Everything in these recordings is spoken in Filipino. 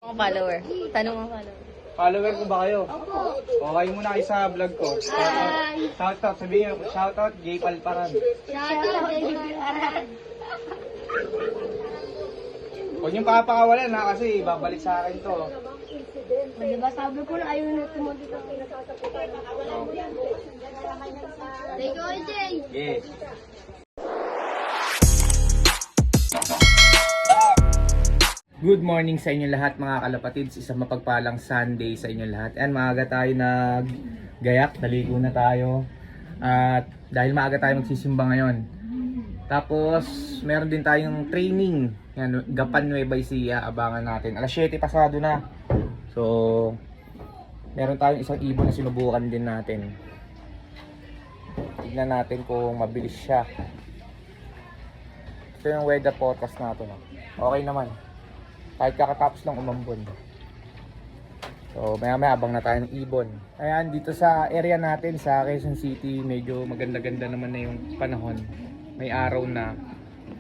Ang follower. Tanong ang follower. Follower ko ba kayo? Okay muna kayo sa vlog ko. Shoutout, sabihin nyo, shoutout, J. Palparan. Huwag niyong papakawalan ha, kasi babalik sa akin to. Diba sabi ko na ayaw na tumuli ka. Thank you, AJ. Yes. Good morning sa inyo lahat mga kalapatids. Isang mapagpalang Sunday sa inyo lahat. And maaga tayo naggayak, naligo na tayo. At dahil maaga tayo magsisimba ngayon. Tapos meron din tayong training. Yan, Gapan Nueva Ecija, abangan natin. Alas 7 pasado na. So meron tayong isang ibon na sinubukan din natin. Tignan natin kung mabilis siya. Ito yung weather forecast natin. Okay naman. Kahit kakatapos lang umambon. So maya maya abang na tayo ng ibon. Ayan, dito sa area natin sa Quezon City, medyo maganda-ganda naman na yung panahon. May araw na.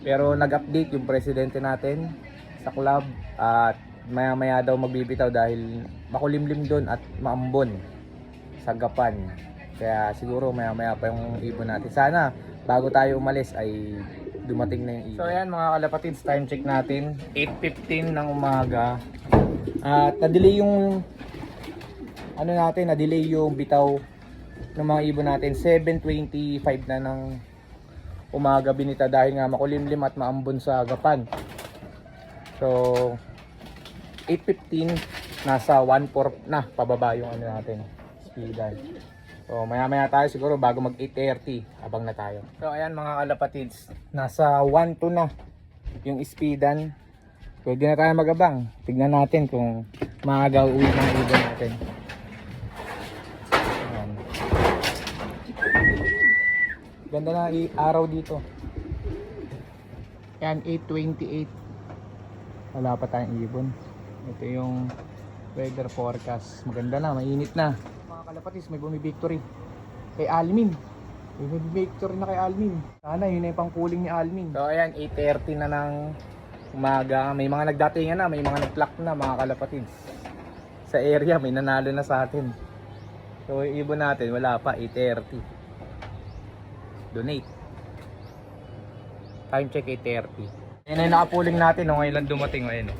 Pero nag-update yung presidente natin sa club. At maya maya daw magbibitaw dahil makulimlim doon at maambon sa Gapan. Kaya siguro maya maya pa yung ibon natin. Sana bago tayo umalis ay dumating na yung ibon. So ayan mga kalapatids, time check natin 8:15 ng umaga. At na-delay yung na-delay yung bitaw ng mga ibon natin. 7:25 na ng umaga binita dahil nga makulimlim at maambon sa Gapan. So 8:15 nasa 1/4 na pababa yung natin speedan. So maya maya tayo siguro bago mag 8:30 abang na tayo. So ayan mga kalapatids, nasa 1:2 na yung speedan. Pwede na tayo magabang. Tignan natin kung maaga uwi ng ibon natin. Ayan. Ganda na araw dito. Ayan, 8:28. Wala pa tayong ibon. Ito yung weather forecast. Maganda na, mainit na. Mga kalapatids, may bumibictory kay Almin. May bumibictory na kay Almin. Sana yun na yung pangkuling ni Almin. So ayan, 8:30 na ng umaga. May mga nagdatingan na, may mga nag-clock na mga kalapatids. Sa area, may nanalo na sa atin. So yung ibon natin, wala pa, 8:30. Donate. Time check 8:30. Yan ay nakapuling natin, ngayon lang dumating. Ayun,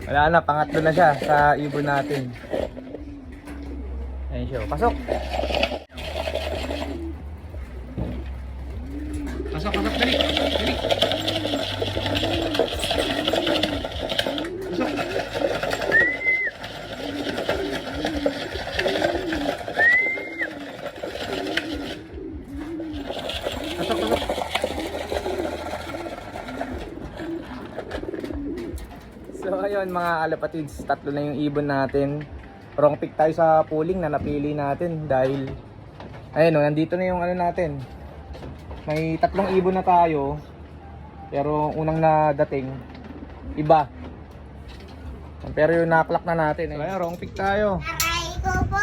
wala na, pangatlo na siya sa ibon natin. Ayun siya, pasok! Pasok, dali! Dali! Pasok! Pasok! So ayun mga kalapatids, tatlo na yung ibon natin. Wrong pick tayo sa pooling na napili natin dahil ayun nandito na yung natin. May tatlong ibon na tayo. Pero unang nadating iba. Pero yung na-clock na natin. So ayun, wrong pick tayo. Aray ko po!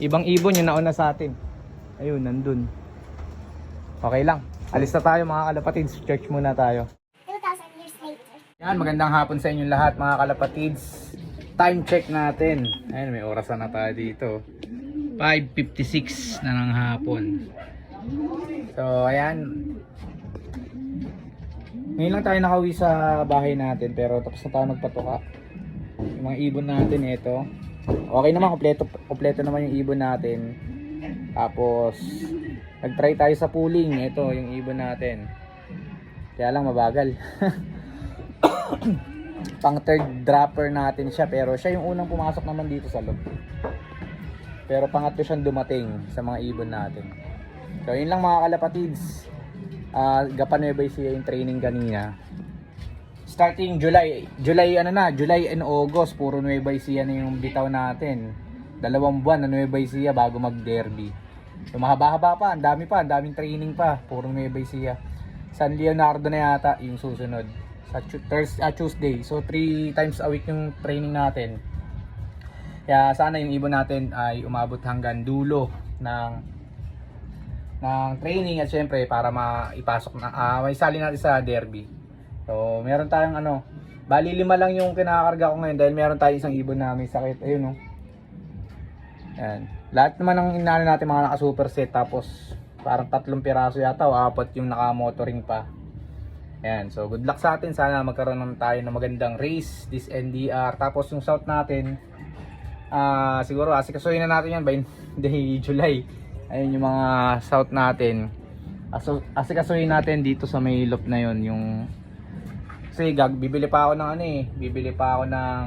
Ibang ibon yung nauna sa atin. Ayun, nandun. Okay lang. Alis na tayo mga kalapatids. Church muna tayo. 2,000 years later. Yan, magandang hapon sa inyong lahat mga kalapatids. Time check natin. Ayun, may orasan na tayo dito. 5:56 na ng hapon. So, ayan. Ngayon lang tayo nakauwi sa bahay natin pero tapos na tayo magpatuka. Yung mga ibon natin ito. Okay naman, kompleto naman yung ibon natin. Tapos nag-try tayo sa pooling. Ito yung ibon natin. Kaya lang mabagal. Pang third dropper natin siya pero siya yung unang pumasok naman dito sa loob. Pero pangatlo siyang dumating sa mga ibon natin. So yun lang mga kalapatids. Gapan Nueva Ecija yung training kanina. Starting July and August puro Nueva Ecija na yung bitaw natin. 2 buwan na Nueva Ecija bago mag-derby. So mahaba-haba pa, ang daming training pa, puro Nueva Ecija. San Leonardo na yata yung susunod sa Tuesday. So 3 times a week yung training natin. Kaya sana yung ibon natin ay umabot hanggang dulo ng training at syempre para maipasok na may sali natin sa derby. So, meron tayong ano, bali 5 lang yung kinakarga ko ngayon dahil meron tayong isang ibon na may sakit. Ayun oh. Yan. Lahat naman ng inano natin mga naka superset, tapos parang 3 piraso yata o 4 yung naka motoring pa. Yan. So, good luck sa atin. Sana magkaroon naman tayo ng magandang race this NDR. Tapos yung south natin, siguro asikasuhin na natin yan by July. Ayun yung mga south natin. Asikasuhin natin dito sa may loop na yon, yung kasi bibili pa ako ng ano eh, bibili pa ako ng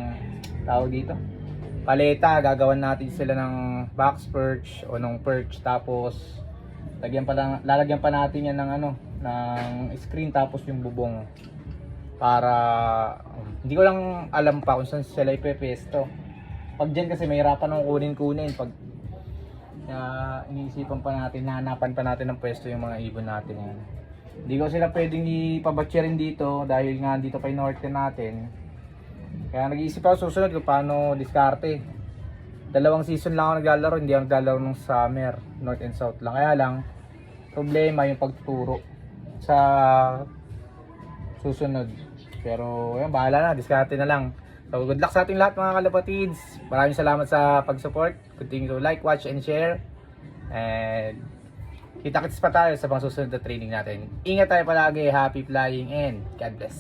tawag dito, paleta. Gagawan natin sila ng box perch o ng perch, tapos lalagyan pa natin yan ng ano, ng screen, tapos yung bubong para hindi ko lang alam pa kung saan sila ipepesto. Pag dyan kasi mahirapan ng kunin pag iniisipan pa natin, nahanapan pa natin ng pwesto yung mga ibon natin. Hindi ko sila pwedeng ipabatya rin dito dahil nga dito pa yung norte natin. Kaya nag-iisip ako susunod kung paano diskarte. 2 season lang ako naglalaro, hindi ako naglalaro ng summer, north and south lang. Kaya lang, problema yung pagtuturo sa susunod. Pero yun, bahala na, diskarte na lang. So good luck sa ating lahat mga kalapatids. Maraming salamat sa pag-support. Continue to like, watch, and share. And kita-kits pa tayo sa mga susunod na training natin. Ingat tayo palagi, happy flying, and God bless.